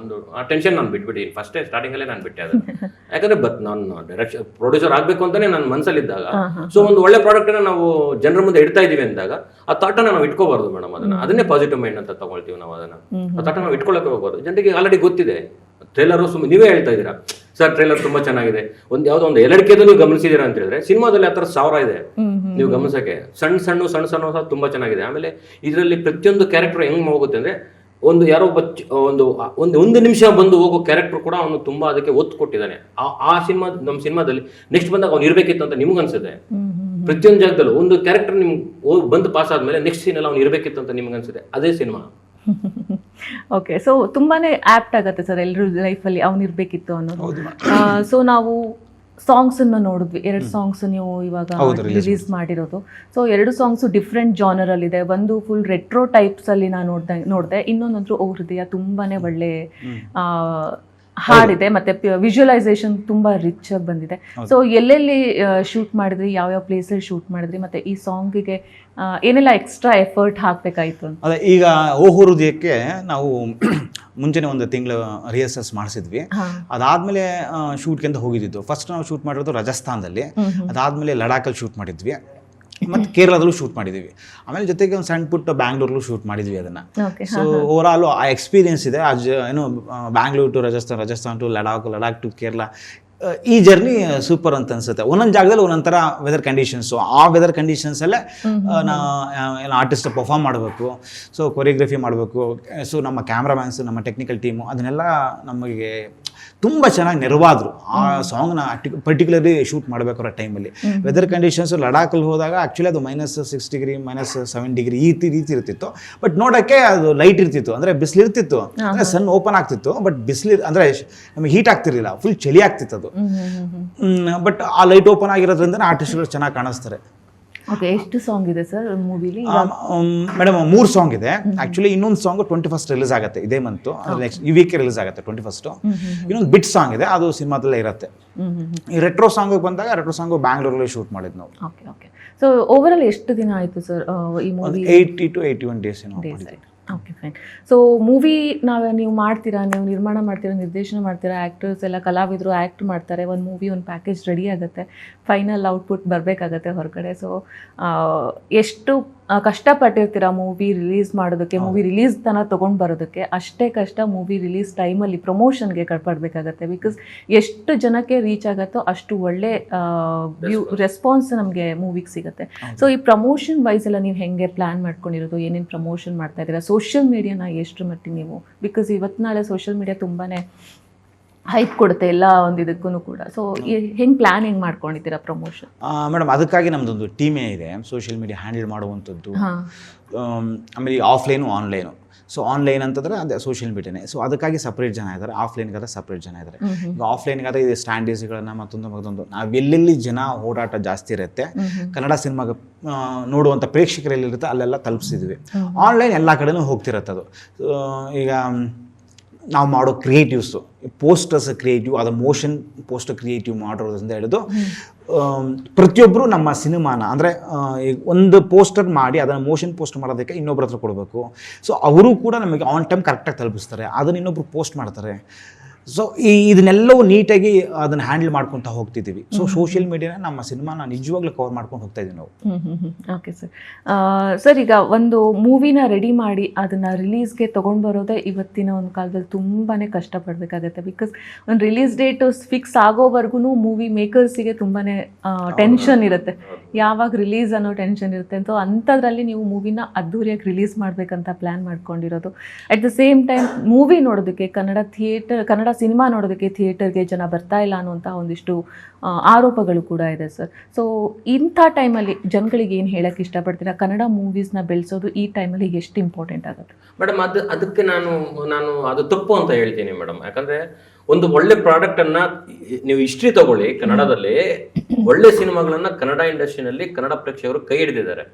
ಆ ಟೆನ್ಷನ್ ನಾನು ಬಿಟ್ಬಿಟ್ಟು ಫಸ್ಟ್ ಸ್ಟಾರ್ಟಿಂಗ್ ಅಲ್ಲೇ ನಾನು ಬಿಟ್ಟೆ ಅದು. ಯಾಕಂದ್ರೆ ನಾನು ಡೈರೆಕ್ಷನ್ ಪ್ರೊಡ್ಯೂಸರ್ ಆಗ್ಬೇಕು ಅಂತಾನೆ ನನ್ನ ಮನಸ್ಸಲ್ಲಿದ್ದಾಗ, ಸೊ ಒಂದು ಒಳ್ಳೆ ಪ್ರಾಡಕ್ಟ್ ನಾವು ಜನರ ಮುಂದೆ ಇಡ್ತಾ ಇದೀವಿ ಅಂದಾಗ ಆ ಥಾಟ್ ನಾವು ಇಟ್ಕೋಬಾರ್ದು ಮೇಡಮ್. ಅದನ್ನೇ ಪಾಸಿಟಿವ್ ಮೈಂಡ್ ಅಂತ ತಗೊಳ್ತೀವಿ ನಾವು. ಅದನ್ನ ಆ ಥಾಟ್ ನಾವು ಇಟ್ಕೊಳ್ಳೋಕೆ ಹೋಗ್ಬಾರ್ದು. ಜನರಿಗೆ ಆಲ್ರೆಡಿ ಗೊತ್ತಿದೆ. ಟ್ರೇಲರು ನೀವೇ ಹೇಳ್ತಾ ಇದ್ದೀರಾ ಸರ್, ಟ್ರೇಲರ್ ತುಂಬಾ ಚೆನ್ನಾಗಿದೆ, ಯಾವ್ದೋ ಒಂದು ಎಲಡಿಕೆದು ನೀವು ಗಮನಿಸಿದೀರಾ ಅಂತ ಹೇಳಿದ್ರೆ, ಸಿನಿಮಾದಲ್ಲಿ 10,000 ಇದೆ ನೀವು ಗಮನಿಸಕ್ಕೆ. ಸಣ್ಣ ತುಂಬಾ ಚೆನ್ನಾಗಿದೆ. ಆಮೇಲೆ ಇದರಲ್ಲಿ ಪ್ರತಿಯೊಂದು ಕ್ಯಾರೆಕ್ಟರ್ ಹೆಂಗ್ ಹೋಗುತ್ತೆ ಅಂದ್ರೆ, ಒಂದು ಯಾರೋ ಒಂದು ನಿಮಿಷ ಬಂದು ಹೋಗೋ ಕ್ಯಾರೆಕ್ಟರ್ ಕೂಡ ಅವನು ತುಂಬಾ ಅದಕ್ಕೆ ಒತ್ತು ಕೊಟ್ಟಿದ್ದಾನೆ. ಆ ಸಿನಿಮಾ ನಮ್ಮ ಸಿನಿಮಾದಲ್ಲಿ ನೆಕ್ಸ್ಟ್ ಬಂದಾಗ ಅವ್ನು ಇರ್ಬೇಕಿತ್ತು ಅಂತ ನಿಮ್ಗೆ ಅನ್ಸುತ್ತೆ. ಪ್ರತಿಯೊಂದು ಜಾಗದಲ್ಲೂ ಒಂದು ಕ್ಯಾರೆಕ್ಟರ್ ನಿಮ್ಗೆ ಬಂದು ಪಾಸ್ ಆದ್ಮೇಲೆ ನೆಕ್ಸ್ಟ್ ಸೀನ್ ಅಲ್ಲಿ ಅವ್ನು ಇರ್ಬೇಕಿತ್ತು ಅಂತ ನಿಮ್ಗೆ ಅನ್ಸುತ್ತೆ. ಅದೇ ಸಿನಿಮಾ. ಓಕೆ, ಸೊ ತುಂಬಾನೇ ಆಪ್ಟ್ ಆಗುತ್ತೆ ಸರ್ ಎಲ್ಲರೂ ಲೈಫಲ್ಲಿ ಅವನಿರ್ಬೇಕಿತ್ತು ಅನ್ನೋದು. ಸೊ ನಾವು ಸಾಂಗ್ಸ್ ಅನ್ನು ನೋಡಿದ್ವಿ, 2 ಸಾಂಗ್ಸ್ ನೀವು ಇವಾಗ ರಿಲೀಸ್ ಮಾಡಿರೋದು. ಸೊ 2 ಸಾಂಗ್ಸ್ ಡಿಫ್ರೆಂಟ್ ಜಾನರ್ ಅಲ್ಲಿ ಇದೆ. ಒಂದು ಫುಲ್ ರೆಟ್ರೋ ಟೈಪ್ಸ್ ಅಲ್ಲಿ ನಾನು ನೋಡಿದೆ, ಇನ್ನೊಂದಂದ್ರೂ ಓ ಹೃದಯ ತುಂಬಾನೇ ಒಳ್ಳೆ ಹಾಡಿದೆ, ಮತ್ತೆ ವಿಜುವಲೈಸೇಷನ್ ತುಂಬಾ ರಿಚ್ ಆಗಿ ಬಂದಿದೆ. ಸೊ ಎಲ್ಲೆಲ್ಲಿ ಶೂಟ್ ಮಾಡಿದ್ರಿ, ಯಾವ ಪ್ಲೇಸಲ್ಲಿ ಶೂಟ್ ಮಾಡಿದ್ರಿ, ಮತ್ತೆ ಈ ಸಾಂಗಿಗೆ ಏನೆಲ್ಲ ಎಕ್ಸ್ಟ್ರಾ ಎಫರ್ಟ್ ಹಾಕ್ಬೇಕಾಯ್ತು ಅಂತ? ಅದೇ ಈಗ ಓ ಹೃದಯಕ್ಕೆ ನಾವು ಮುಂಚೆನೇ ಒಂದು ತಿಂಗಳು ರಿಹರ್ಸಲ್ಸ್ ಮಾಡಿಸಿದ್ವಿ. ಅದಾದ್ಮೇಲೆ ಶೂಟ್ಗೆ ಅಂತ ಹೋಗಿದ್ದು. ಫಸ್ಟ್ ನಾವು ಶೂಟ್ ಮಾಡಿರೋದು ರಾಜಸ್ಥಾನದಲ್ಲಿ, ಅದಾದ್ಮೇಲೆ ಲಡಾಖಲ್ಲಿ ಶೂಟ್ ಮಾಡಿದ್ವಿ, ಮತ್ತು ಕೇರಳದಲ್ಲೂ ಶೂಟ್ ಮಾಡಿದ್ವಿ. ಆಮೇಲೆ ಜೊತೆಗೆ ಒಂದು ಸಣ್ಣ ಪುಟ್ಟ ಬ್ಯಾಂಗ್ಳೂರ್ಲೂ ಶೂಟ್ ಮಾಡಿದ್ವಿ ಅದನ್ನು. ಸೊ ಓವರ್ ಆಲ್ ಆ ಎಕ್ಸ್ಪೀರಿಯನ್ಸ್ ಇದೆ. ಏನು Bangalore to Rajasthan to Ladakh to Kerala, ಈ ಜರ್ನಿ ಸೂಪರ್ ಅಂತ ಅನ್ಸುತ್ತೆ. ಒಂದೊಂದು ಜಾಗದಲ್ಲಿ ಒಂದೊಂಥರ ವೆದರ್ ಕಂಡೀಷನ್ಸು, ಆ ವೆದರ್ ಕಂಡೀಷನ್ಸಲ್ಲೇ ಆರ್ಟಿಸ್ಟ್ ಪರ್ಫಾರ್ಮ್ ಮಾಡಬೇಕು, ಸೊ ಕೊರಿಯೋಗ್ರಫಿ ಮಾಡಬೇಕು. ಸೊ ನಮ್ಮ ಕ್ಯಾಮ್ರಾಮ್ಯಾನ್ಸು, ನಮ್ಮ ಟೆಕ್ನಿಕಲ್ ಟೀಮು ಅದನ್ನೆಲ್ಲ ನಮಗೆ ತುಂಬ ಚೆನ್ನಾಗಿ ನೆರವಾದರು ಆ ಸಾಂಗ್ನ ಪರ್ಟಿಕ್ಯುಲರ್ಲಿ ಶೂಟ್ ಮಾಡಬೇಕಾದ್ರೆ ಟೈಮಲ್ಲಿ. ವೆದರ್ ಕಂಡೀಷನ್ಸ್ ಲಡಾಖಲ್ಲಿ ಹೋದಾಗ ಆ್ಯಕ್ಚುಲಿ ಅದು -6 ಡಿಗ್ರಿ -7 ಡಿಗ್ರಿ ಈ ರೀತಿ ಇರ್ತಿತ್ತು. ಬಟ್ ನೋಡೋಕ್ಕೆ ಅದು ಲೈಟ್ ಇರ್ತಿತ್ತು, ಅಂದರೆ ಬಿಸಿಲಿರ್ತಿತ್ತು, ಅಂದರೆ ಸನ್ ಓಪನ್ ಆಗ್ತಿತ್ತು, ಬಟ್ ಬಿಸಿಲು ಅಂದರೆ ನಮಗೆ ಹೀಟ್ ಆಗ್ತಿರ್ಲಿಲ್ಲ, ಫುಲ್ ಚಳಿ ಆಗ್ತಿತ್ತು ಅದು. ಬಟ್ ಆ ಲೈಟ್ ಓಪನ್ ಆಗಿರೋದ್ರಿಂದ ಆರ್ಟಿಸ್ಟ್ಗಳು ಚೆನ್ನಾಗಿ ಕಾಣಿಸ್ತಾರೆ. ಓಕೆ, ಎಷ್ಟು ಸಾಂಗ್ ಇದೆ ಸರ್ ಮೂವಿಲಿ? ಮೇಡಮ್ 3 ಸಾಂಗ್ ಇದೆ ಆ್ಯಕ್ಚುಲಿ. ಇನ್ನೊಂದು ಸಾಂಗ್ 21st ರಿಲೀಸ್ ಆಗುತ್ತೆ, ಇದೇ ಮಂತು, ನೆಕ್ಸ್ಟ್ ಈ ವೀಕ್ ರಿಲೀಸ್ ಆಗುತ್ತೆ 21st. ಇನ್ನೊಂದು ಬಿಟ್ ಸಾಂಗ್ ಇದೆ, ಅದು ಸಿನಿಮಾದಲ್ಲೇ ಇರುತ್ತೆ. ಈ ರೆಟ್ರೋ ಸಾಂಗ್ ಬಂದಾಗ ರೆಟ್ರೋ ಸಾಂಗ್ ಬ್ಯಾಂಗ್ಳೂರಲ್ಲಿ ಶೂಟ್ ಮಾಡಿದ್ದು ನಾವು. Okay okay. ಸೊ ಓವರಾಲ್ ಎಷ್ಟು ದಿನ ಆಯಿತು ಸರ್ ಈ ಮೂವಿ? 80 to 81 ಡೇಸ್ ಮಾಡಿದ್ವಿ. Okay fine. ಸೊ ಮೂವಿ ನೀವು ಮಾಡ್ತೀರಾ, ನೀವು ನಿರ್ಮಾಣ ಮಾಡ್ತೀರಾ, ನಿರ್ದೇಶನ ಮಾಡ್ತೀರಾ, ಆ್ಯಕ್ಟರ್ಸ್ ಎಲ್ಲ ಕಲಾವಿದರು ಆ್ಯಕ್ಟ್ ಮಾಡ್ತಾರೆ, ಒಂದು ಮೂವಿ ಒಂದು ಪ್ಯಾಕೇಜ್ ರೆಡಿ ಆಗುತ್ತೆ, ಫೈನಲ್ ಔಟ್ಪುಟ್ ಬರಬೇಕಾಗತ್ತೆ ಹೊರಗಡೆ. ಸೊ ಎಷ್ಟು ಕಷ್ಟಪಟ್ಟಿರ್ತೀರಾ ಮೂವಿ ರಿಲೀಸ್ ಮಾಡೋದಕ್ಕೆ, ಮೂವಿ ರಿಲೀಸ್ ತನಕ ತೊಗೊಂಡು ಬರೋದಕ್ಕೆ. ಅಷ್ಟೇ ಕಷ್ಟ ಮೂವಿ ರಿಲೀಸ್ ಟೈಮಲ್ಲಿ ಪ್ರಮೋಷನ್ಗೆ ಪಡಬೇಕಾಗತ್ತೆ. ಬಿಕಾಸ್ ಎಷ್ಟು ಜನಕ್ಕೆ ರೀಚ್ ಆಗುತ್ತೋ ಅಷ್ಟು ಒಳ್ಳೆ ರೆಸ್ಪಾನ್ಸ್ ನಮಗೆ ಮೂವಿಗೆ ಸಿಗುತ್ತೆ. ಸೊ ಈ ಪ್ರಮೋಷನ್ ವೈಸ್ ಎಲ್ಲ ನೀವು ಹೆಂಗೆ ಪ್ಲ್ಯಾನ್ ಮಾಡ್ಕೊಂಡಿರೋದು, ಏನೇನು ಪ್ರಮೋಷನ್ ಮಾಡ್ತಾ ಇದ್ದೀರಾ, ಸೋಷಿಯಲ್ ಮೀಡಿಯಾನ ಎಷ್ಟು ಮಟ್ಟಿಗೆ ನೀವು, ಬಿಕಾಸ್ ಇವತ್ತು ನಾಳೆ ಸೋಷಿಯಲ್ ಮೀಡಿಯಾ ತುಂಬಾ ಹೈಪ್ ಕೊಡುತ್ತೆ ಎಲ್ಲ ಒಂದು ಇದಕ್ಕೂ ಕೂಡ. ಸೊ ಹೆಂಗೆ ಪ್ಲ್ಯಾನ್ ಹೆಂಗೆ ಮಾಡ್ಕೊಂಡಿದ್ದೀರಾ ಪ್ರಮೋಷನ್? ಮೇಡಮ್ ಅದಕ್ಕಾಗಿ ನಮ್ಮದೊಂದು ಟೀಮೇ ಇದೆ ಸೋಷಿಯಲ್ ಮೀಡಿಯಾ ಹ್ಯಾಂಡಲ್ ಮಾಡುವಂಥದ್ದು. ಆಮೇಲೆ ಆಫ್ಲೈನು ಆನ್ಲೈನು. ಸೊ ಆನ್ಲೈನ್ ಅಂತಂದರೆ ಅದೇ ಸೋಷಿಯಲ್ ಮೀಡಿಯಾನೇ. ಸೊ ಅದಕ್ಕಾಗಿ ಸಪ್ರೇಟ್ ಜನ ಇದ್ದಾರೆ, ಆಫ್ಲೈನ್ಗಾದ್ರೆ ಸಪ್ರೇಟ್ ಜನ ಇದ್ದಾರೆ. ಈಗ ಆಫ್ಲೈನ್ಗಾದ್ರೆ ಇದು ಸ್ಟ್ಯಾಂಡರ್ಡ್ಸ್ಗಳನ್ನ ಮತ್ತೊಂದು ನಾವು ಎಲ್ಲೆಲ್ಲಿ ಜನ ಓಡಾಟ ಜಾಸ್ತಿ ಇರುತ್ತೆ, ಕನ್ನಡ ಸಿನಿಮಾಗೆ ನೋಡುವಂಥ ಪ್ರೇಕ್ಷಕರೆಲ್ಲಿರುತ್ತೆ ಅಲ್ಲೆಲ್ಲ ತಲುಪಿಸಿದ್ವಿ. ಆನ್ಲೈನ್ ಎಲ್ಲ ಕಡೆನೂ ಹೋಗ್ತಿರತ್ತೆ ಅದು. ಈಗ ನಾವು ಮಾಡೋ ಕ್ರಿಯೇಟಿವ್ಸು, ಪೋಸ್ಟರ್ಸ್ ಕ್ರಿಯೇಟಿವ್, ಅದು ಮೋಷನ್ ಪೋಸ್ಟರ್ ಕ್ರಿಯೇಟಿವ್ ಮಾಡೋದ್ರಿಂದ ಹಿಡಿದು ಪ್ರತಿಯೊಬ್ಬರು ನಮ್ಮ ಸಿನಿಮಾನ ಅಂದರೆ ಒಂದು ಪೋಸ್ಟರ್ ಮಾಡಿ ಅದನ್ನು ಮೋಷನ್ ಪೋಸ್ಟ್ ಮಾಡೋದಕ್ಕೆ ಇನ್ನೊಬ್ಬರ ಹತ್ರ ಕೊಡಬೇಕು. ಸೊ ಅವರು ಕೂಡ ನಮಗೆ ಆನ್ ಟೈಮ್ ಕರೆಕ್ಟಾಗಿ ತಲುಪಿಸ್ತಾರೆ, ಅದನ್ನು ಇನ್ನೊಬ್ರು ಪೋಸ್ಟ್ ಮಾಡ್ತಾರೆ. ಸೊ ಇದನ್ನೆಲ್ಲವೂ ನೀಟಾಗಿ ಅದನ್ನು ಹ್ಯಾಂಡಲ್ ಮಾಡ್ಕೊತಾ ಹೋಗ್ತಿದ್ದೀವಿ. ಸೊ ಸೋಷಿಯಲ್ ಮೀಡಿಯಾನ ನಮ್ಮ ಸಿನಿಮಾನ ನಿಜವಾಗ್ಲೂ ಕವರ್ ಮಾಡ್ಕೊಂಡು ಹೋಗ್ತಾ ಇದ್ದೀವಿ ನಾವು. Okay sir. ಸರ್ ಈಗ ಒಂದು ಮೂವಿನ ರೆಡಿ ಮಾಡಿ ಅದನ್ನು ರಿಲೀಸ್ಗೆ ತೊಗೊಂಡು ಬರೋದೇ ಇವತ್ತಿನ ಒಂದು ಕಾಲದಲ್ಲಿ ತುಂಬಾ ಕಷ್ಟಪಡಬೇಕಾಗತ್ತೆ. ಬಿಕಾಸ್ ಒಂದು ರಿಲೀಸ್ ಡೇಟ್ ಫಿಕ್ಸ್ ಆಗೋವರೆಗೂ ಮೂವಿ ಮೇಕರ್ಸಿಗೆ ತುಂಬಾ ಟೆನ್ಷನ್ ಇರುತ್ತೆ, ಯಾವಾಗ ರಿಲೀಸ್ ಅನ್ನೋ ಟೆನ್ಷನ್ ಇರುತ್ತೆ. ಸೊ ಅಂಥದ್ರಲ್ಲಿ ನೀವು ಮೂವಿನ ಅದ್ದೂರಿಯಾಗಿ ರಿಲೀಸ್ ಮಾಡಬೇಕಂತ ಪ್ಲ್ಯಾನ್ ಮಾಡ್ಕೊಂಡಿರೋದು. At the same time movie ನೋಡೋದಕ್ಕೆ ಕನ್ನಡ ಸಿನಿಮಾ ನೋಡೋದಕ್ಕೆ ಥಿಯೇಟರ್ಗೆ ಜನ ಬರ್ತಾ ಇಲ್ಲ ಅನ್ನುವಂಥ ಒಂದಿಷ್ಟು ಆರೋಪಗಳು ಕೂಡ ಇದೆ ಸರ್. ಸೊ ಇಂಥ ಟೈಮಲ್ಲಿ ಜನಗಳಿಗೆ ಏನು ಹೇಳಕ್ಕೆ ಇಷ್ಟಪಡ್ತೀರಾ? ಕನ್ನಡ ಮೂವೀಸ್ನ ಬೆಳೆಸೋದು ಈ ಟೈಮಲ್ಲಿ ಎಷ್ಟು ಇಂಪಾರ್ಟೆಂಟ್ ಆಗುತ್ತೆ? ಮೇಡಮ್ ಅದಕ್ಕೆ ನಾನು ಅದು ತಪ್ಪು ಅಂತ ಹೇಳ್ತೀನಿ ಮೇಡಮ್. ಯಾಕಂದ್ರೆ ಒಂದು ಒಳ್ಳೆ ಪ್ರಾಡಕ್ಟ್ ಅನ್ನ ನೀವು ಹಿಸ್ಟ್ರಿ ತಗೊಳ್ಳಿ, ಕನ್ನಡದಲ್ಲಿ ಒಳ್ಳೆ ಸಿನಿಮಾಗಳನ್ನ ಕನ್ನಡ ಇಂಡಸ್ಟ್ರಿನಲ್ಲಿ ಕನ್ನಡ ಪ್ರೇಕ್ಷಕರು ಕೈ ಹಿಡಿದಿದ್ದಾರೆ.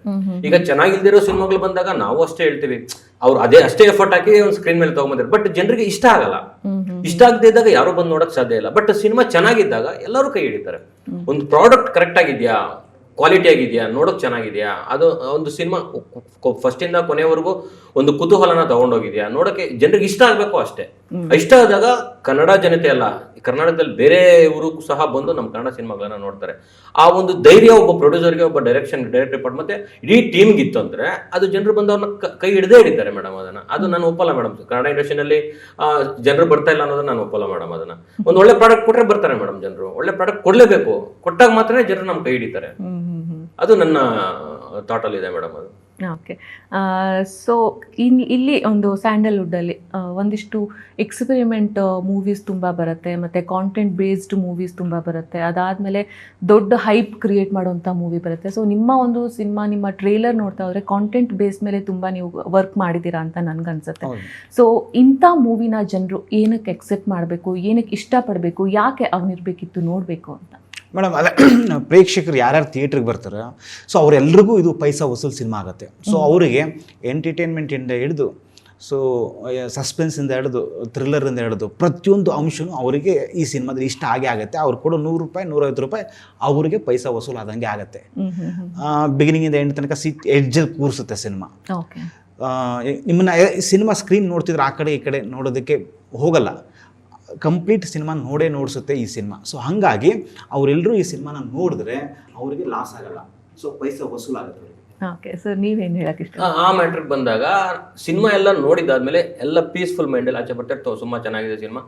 ಈಗ ಚೆನ್ನಾಗಿಲ್ದಿರೋ ಸಿನಿಮಾಗಳು ಬಂದಾಗ ನಾವು ಅಷ್ಟೇ ಹೇಳ್ತೀವಿ, ಅವ್ರು ಅಷ್ಟೇ ಎಫರ್ಟ್ ಹಾಕಿ ಒಂದು ಸ್ಕ್ರೀನ್ ಮೇಲೆ ತಗೊಂಡ್ಬಂದಿದ್ದಾರೆ, ಬಟ್ ಜನರಿಗೆ ಇಷ್ಟ ಆಗಲ್ಲ. ಇಷ್ಟ ಆಗದೆ ಇದ್ದಾಗ ಯಾರು ಬಂದು ನೋಡಕ್ ಸಾಧ್ಯ ಇಲ್ಲ. ಬಟ್ ಸಿನಿಮಾ ಚೆನ್ನಾಗಿದ್ದಾಗ ಎಲ್ಲರೂ ಕೈ ಹಿಡಿತಾರೆ. ಒಂದು ಪ್ರಾಡಕ್ಟ್ ಕರೆಕ್ಟ್ ಆಗಿದ್ಯಾ, ಕ್ವಾಲಿಟಿ ಆಗಿದೆಯಾ, ನೋಡೋಕೆ ಚೆನ್ನಾಗಿದೆಯಾ, ಅದು ಒಂದು ಸಿನಿಮಾ ಫಸ್ಟಿಂದ ಕೊನೆವರೆಗೂ ಒಂದು ಕುತೂಹಲನ ತಗೊಂಡೋಗಿದ್ಯಾ, ನೋಡೋಕೆ ಜನರಿಗೆ ಇಷ್ಟ ಆಗಬೇಕು ಅಷ್ಟೇ. ಇಷ್ಟ ಆದಾಗ ಕನ್ನಡ ಜನತೆ ಅಲ್ಲ, ಕರ್ನಾಟಕದಲ್ಲಿ ಬೇರೆ ಊರು ಸಹ ಬಂದು ನಮ್ಮ ಕನ್ನಡ ಸಿನಿಮಾಗಳನ್ನ ನೋಡ್ತಾರೆ. ಆ ಒಂದು ಧೈರ್ಯ ಒಬ್ಬ ಪ್ರೊಡ್ಯೂಸರ್ಗೆ, ಒಬ್ಬ ಡೈರೆಕ್ಟ್ ಡಿಪಾರ್ಟ್ಮೆಂಟ್ ಮತ್ತೆ ಇಡೀ ಟೀಮ್ಗೆ ಇತ್ತು ಅಂದ್ರೆ ಅದು ಜನರು ಬಂದು ಅವ್ರನ್ನ ಕೈ ಹಿಡದೇ ಹಿಡಿತಾರೆ ಮೇಡಮ್. ಅದು ನಾನು ಒಪ್ಪಲ್ಲ ಮೇಡಮ್. ಕನ್ನಡ ಇಂಡಸ್ಟ್ರಿನಲ್ಲಿ ಜನರು ಬರ್ತಾ ಇಲ್ಲ ಅನ್ನೋದನ್ನ ನಾನು ಒಪ್ಪಲ್ಲ ಮೇಡಮ್. ಅದನ್ನ ಒಂದು ಒಳ್ಳೆ ಪ್ರಾಡಕ್ಟ್ ಕೊಟ್ರೆ ಬರ್ತಾರೆ ಮೇಡಮ್ ಜನರು. ಒಳ್ಳೆ ಪ್ರಾಡಕ್ಟ್ ಕೊಡ್ಲೇಬೇಕು, ಕೊಟ್ಟಾಗ ಮಾತ್ರ ಜನರು ನಮ್ಮ ಕೈ ಹಿಡಿತಾರೆ. ಅದು ನನ್ನ ಥಾಟಲ್ಲಿ ಇದೆ ಮೇಡಮ್. ಅದು ಓಕೆ. ಸೊ ಇಲ್ಲಿ ಒಂದು ಸ್ಯಾಂಡಲ್ವುಡ್ಡಲ್ಲಿ ಒಂದಿಷ್ಟು ಎಕ್ಸ್ಪೆರಿಮೆಂಟ್ ಮೂವೀಸ್ ತುಂಬ ಬರುತ್ತೆ, ಮತ್ತು ಕಾಂಟೆಂಟ್ ಬೇಸ್ಡ್ ಮೂವೀಸ್ ತುಂಬ ಬರುತ್ತೆ. ಅದಾದಮೇಲೆ ದೊಡ್ಡ ಹೈಪ್ ಕ್ರಿಯೇಟ್ ಮಾಡುವಂಥ ಮೂವಿ ಬರುತ್ತೆ. ಸೊ ನಿಮ್ಮ ಒಂದು ಸಿನಿಮಾ, ನಿಮ್ಮ ಟ್ರೇಲರ್ ನೋಡ್ತಾ ಹೋದರೆ ಕಾಂಟೆಂಟ್ ಬೇಸ್ ಮೇಲೆ ತುಂಬ ನೀವು ವರ್ಕ್ ಮಾಡಿದ್ದೀರಾ ಅಂತ ನನಗನ್ಸುತ್ತೆ. ಸೊ ಇಂಥ ಮೂವಿನ ಜನರು ಏನಕ್ಕೆ ಎಕ್ಸೆಪ್ಟ್ ಮಾಡಬೇಕು, ಏನಕ್ಕೆ ಇಷ್ಟಪಡಬೇಕು, ಯಾಕೆ ಅವನಿರಬೇಕಿತ್ತು ನೋಡಬೇಕು ಅಂತ? ಮೇಡಮ್ ಅದೇ ಪ್ರೇಕ್ಷಕರು ಯಾರ್ಯಾರು ಥಿಯೇಟ್ರಿಗೆ ಬರ್ತಾರೆ, ಸೊ ಅವರೆಲ್ರಿಗೂ ಇದು ಪೈಸಾ ವಸೂಲ್ ಸಿನಿಮಾ ಆಗುತ್ತೆ. ಸೊ ಅವರಿಗೆ ಎಂಟರ್ಟೈನ್ಮೆಂಟಿಂದ ಹಿಡಿದು, ಸೊ ಸಸ್ಪೆನ್ಸಿಂದ ಹಿಡಿದು, ಥ್ರಿಲ್ಲರಿಂದ ಹಿಡಿದು ಪ್ರತಿಯೊಂದು ಅಂಶವೂ ಅವರಿಗೆ ಈ ಸಿನಿಮಾದಲ್ಲಿ ಇಷ್ಟ ಆಗೇ ಆಗುತ್ತೆ. ಅವ್ರು ಕೊಡೋ 100 ರೂಪಾಯಿ 150 ರೂಪಾಯಿ ಅವರಿಗೆ ಪೈಸಾ ವಸೂಲ್ ಆದಂಗೆ ಆಗುತ್ತೆ. ಬಿಗಿನಿಂಗಿಂದ ಎಂಡ್ ತನಕ ಎಡ್ಜಲ್ಲಿ ಕೂರಿಸುತ್ತೆ ಸಿನಿಮಾ. ನಿಮ್ಮನ್ನ ಸಿನಿಮಾ ಸ್ಕ್ರೀನ್ ನೋಡ್ತಿದ್ರೆ ಆ ಕಡೆ ಈ ಕಡೆ ನೋಡೋದಕ್ಕೆ ಹೋಗಲ್ಲ, ಕಂಪ್ಲೀಟ್ ಸಿನಿಮಾ ನೋಡಿಸುತ್ತೆ ಈ ಸಿನಿಮಾ. ಸೊ ಹಾಗಾಗಿ ಅವರೆಲ್ಲರೂ ಈ ಸಿನಿಮಾನ ನೋಡಿದ್ರೆ ಅವರಿಗೆ ಲಾಸ್ ಆಗಲ್ಲ, ಸೊ ಪೈಸಾ ವಸೂಲಾಗುತ್ತೆ. ಓಕೆ ಸರ್, ನೀವೇನು ಹೇಳಕ್ಕೆ ಇಷ್ಟ? ಆ ಮ್ಯಾಟ್ರಿಗೆ ಬಂದಾಗ ಸಿನಿಮಾ ಎಲ್ಲ ನೋಡಿದಾದ್ಮೇಲೆ ಎಲ್ಲ ಪೀಸ್ಫುಲ್ ಮೈಂಡಲ್ಲಿ ಆಚೆ ಬರ್ತಾರೆ. ತುಂಬ ಚೆನ್ನಾಗಿದೆ ಸಿನಿಮಾ,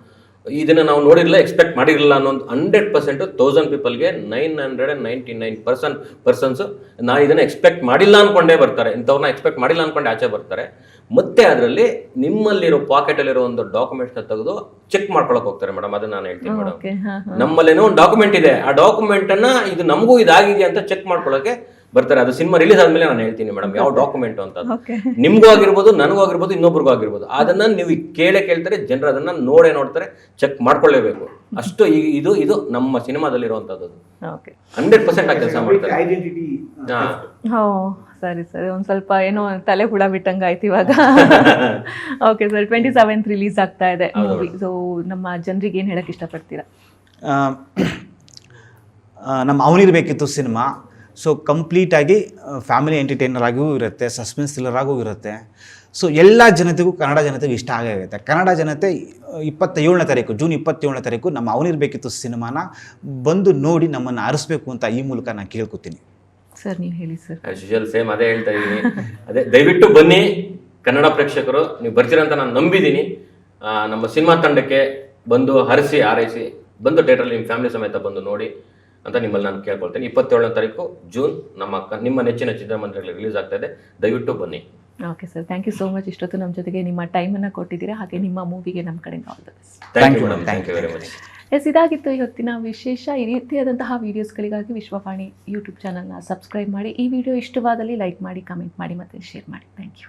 ಇದನ್ನ ನಾವು ನೋಡಿರಲಿಲ್ಲ, ಎಕ್ಸ್ಪೆಕ್ಟ್ ಮಾಡಿರಲಿಲ್ಲ ಅನ್ನೋ 100% 1000 ಪೀಪಲ್ಗೆ 999% ನಾನು ಇದನ್ನ ಎಕ್ಸ್ಪೆಕ್ಟ್ ಮಾಡಿಲ್ಲ ಅನ್ಕೊಂಡೇ ಬರ್ತಾರೆ. ಇಂಥವ್ರನ್ನ ಎಕ್ಸ್ಪೆಕ್ಟ್ ಮಾಡಿಲ್ಲ ಅನ್ಕೊಂಡೆ ಆಚೆ ಬರ್ತಾರೆ. ಮತ್ತೆ ಅದರಲ್ಲಿ ನಿಮ್ಮಲ್ಲಿರೋ ಪಾಕೆಟಲ್ಲಿರೋ ಒಂದು ಡಾಕ್ಯುಮೆಂಟ್ಸ್ನ ತೆಗೆದು ಚೆಕ್ ಮಾಡ್ಕೊಳಕ್ ಹೋಗ್ತಾರೆ ಮೇಡಮ್. ಅದನ್ನ ನಾನು ಹೇಳ್ತೀನಿ ಮೇಡಮ್. ನಮ್ಮಲ್ಲೇನೋ ಒಂದು ಡಾಕ್ಯುಮೆಂಟ್ ಇದೆ, ಆ ಡಾಕ್ಯುಮೆಂಟ್ ಅನ್ನ ಇದು ನಮಗೂ ಇದಾಗಿದೆಯಾ ಅಂತ ಚೆಕ್ ಮಾಡ್ಕೊಳಕ್ಕೆ ಬರ್ತಾರೆ. ಅದು ಸಿನಿಮಾ ರಿಲೀಸ್ ಆದ್ಮೇಲೆ ನಾನು ಹೇಳ್ತೀನಿ ಮೇಡಮ್ ಯಾವ ಡಾಕ್ಯುಮೆಂಟ್ ಅಂತ. ನಿಮ್ಗೂ ಆಗಿರ್ಬೋದು, ನನಗೂ ಆಗಿರ್ಬೋದು, ಇನ್ನೊಬ್ರಿಗೂ ಆಗಿರ್ಬೋದು. ಅದನ್ನ ನೀವು ಕೇಳ್ತಾರೆ, ಜನರು ಅದನ್ನ ನೋಡ್ತಾರೆ, ಚೆಕ್ ಮಾಡ್ಕೊಳ್ಳೇಬೇಕು. ಅಷ್ಟು ಇದು ನಮ್ಮ ಸಿನಿಮಾದಲ್ಲಿರುವಂತದ್ದು 100% ಕೆಲಸ ಮಾಡ್ತಾರೆ. ಸರಿ ಒಂದ್ ಸ್ವಲ್ಪ ಏನೋ ತಲೆ ಹುಳ ಬಿಟ್ಟಂಗ ಆಯ್ತು ಇವಾಗ. ಓಕೆ ಸರ್, 27th ರಿಲೀಸ್ ಆಗ್ತಾ ಇದೆ ಮೂವಿ. ಸೊ ನಮ್ಮ ಜನರಿಗೆ ಏನ್ ಹೇಳಕ್ ಇಷ್ಟಪಡ್ತೀರಾ? ನಮ್ಮ ಅವನಿರಬೇಕಿತ್ತು ಸಿನಿಮಾ. ಸೊ ಕಂಪ್ಲೀಟಾಗಿ ಫ್ಯಾಮಿಲಿ ಎಂಟರ್ಟೈನರ್ ಆಗಿಯೂ ಇರುತ್ತೆ, ಸಸ್ಪೆನ್ಸ್ ಥ್ರಿಲ್ಲರ್ ಆಗೂ ಇರುತ್ತೆ. ಸೊ ಎಲ್ಲ ಜನತೆಗೂ, ಕನ್ನಡ ಜನತೆಗೂ ಇಷ್ಟ ಆಗುತ್ತೆ. ಕನ್ನಡ ಜನತೆ 27ನೇ ತಾರೀಕು, ಜೂನ್ 27ನೇ ತಾರೀಕು ನಮ್ಮ ಅವನಿರಬೇಕಿತ್ತು ಸಿನಿಮಾನ ಬಂದು ನೋಡಿ ನಮ್ಮನ್ನು ಆರಿಸ್ಬೇಕು ಅಂತ ಈ ಮೂಲಕ ನಾನು ಕೇಳ್ಕೊತೀನಿ. ಸರ್ ನೀವು ಹೇಳಿ ಸರ್. ಆಸ್ ಯೂಶುವಲ್ ಸೇಮ್ ಅದೇ ಹೇಳ್ತಾ ಇದ್ದೀನಿ. ಅದೇ ದಯವಿಟ್ಟು ಬನ್ನಿ ಕನ್ನಡ ಪ್ರೇಕ್ಷಕರು, ನೀವು ಬರ್ತೀರಂತ ನಾನು ನಂಬಿದ್ದೀನಿ. ನಮ್ಮ ಸಿನಿಮಾ ತಂಡಕ್ಕೆ ಬಂದು ಹರಿಸಿ ಹಾರೈಸಿ ಬಂದು ಥಿಯೇಟ್ರಲ್ಲಿ ನಿಮ್ಮ ಫ್ಯಾಮಿಲಿ ಸಮೇತ ಬಂದು ನೋಡಿ ಅಂತ ನಿಮ್ಮಲ್ಲಿ ನಾನು ಕೇಳ್ಕೊಳ್ತೇನೆ. 27ನೇ ತಾರೀಕು ಜೂನ್ ನಿಮ್ಮ ನೆಚ್ಚಿನ ಚಿತ್ರಮಂದಿರಗಳಲ್ಲಿ ರಿಲೀಸ್ ಆಗ್ತಾ ಇದೆ. ದಯವಿಟ್ಟು ಬನ್ನಿ. Okay sir, thank you so much. ಇಷ್ಟೊತ್ತು ನಮ್ಮ ಜೊತೆಗೆ ನಿಮ್ಮ ಟೈಮನ್ನು ಕೊಟ್ಟಿದ್ದೀರಾ. ಹಾಗೆ ನಿಮ್ಮ ಮೂವಿಗೆ ನಮ್ಮ ಕಡೆಯಿಂದ all the best. Thank you madam, thank you very much. Yes, ಇದಾಗಿತ್ತು ಇವತ್ತಿನ ವಿಶೇಷ. ಈ ರೀತಿಯಾದಂತಹ ವೀಡಿಯೋಸ್ಗಳಿಗಾಗಿ ವಿಶ್ವವಾಣಿ ಯೂಟ್ಯೂಬ್ ಚಾನಲ್ನ ಸಬ್ಸ್ಕ್ರೈಬ್ ಮಾಡಿ. ಈ ವಿಡಿಯೋ ಇಷ್ಟವಾದಲ್ಲಿ ಲೈಕ್ ಮಾಡಿ, ಕಮೆಂಟ್ ಮಾಡಿ ಮತ್ತು ಶೇರ್ ಮಾಡಿ. Thank you.